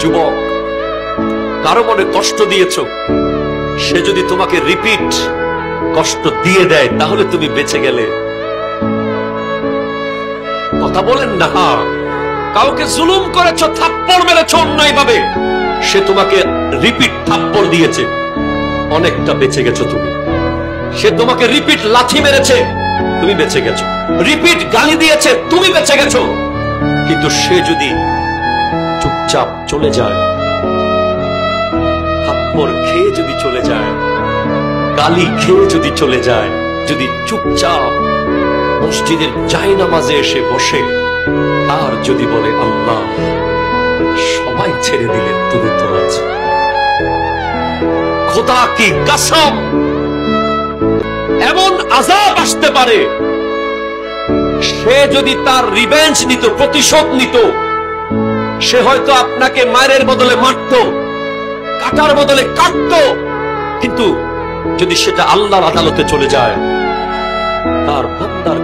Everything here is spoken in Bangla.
যুবক, কারো মনে কষ্ট দিয়েছ, সে যদি তোমাকে রিপিট কষ্ট দিয়ে দেয় তাহলে তুমি বেঁচে গেলে। কথা বলেন না। কাউকে জুলুম করেছ, থাপ্পড় মেরেছ অন্যায় ভাবে, সে তোমাকে রিপিট থাপ্পড় দিয়েছে, অনেকটা বেঁচে গেছো তুমি। সে তোমাকে রিপিট লাথি মেরেছে, তুমি বেঁচে গেছো। রিপিট গালি দিয়েছে, তুমি বেঁচে গেছো। কিন্তু সে যদি চুপচাপ চলে যায়, থাপ্পড় খেয়ে যদি চলে যায়, গালি খেয়ে যদি চলে যায়, যদি চুপচাপ মসজিদের জায়নামাজে এসে বসে আর যদি বলে আল্লাহ সবাই ছেড়ে দিলে তুমি তো আছো, খোদা কি কসম, এমন আযাব আসতে পারে, সে যদি তার রিভেঞ্জ নিত, প্রতিশোধ নিত, সে হয়তো আপনাকে মায়ের বদলে মারত, কাটার বদলে কাটত। কিন্তু যদি সেটা আল্লাহর আদালতে চলে যায়, তার বান্দার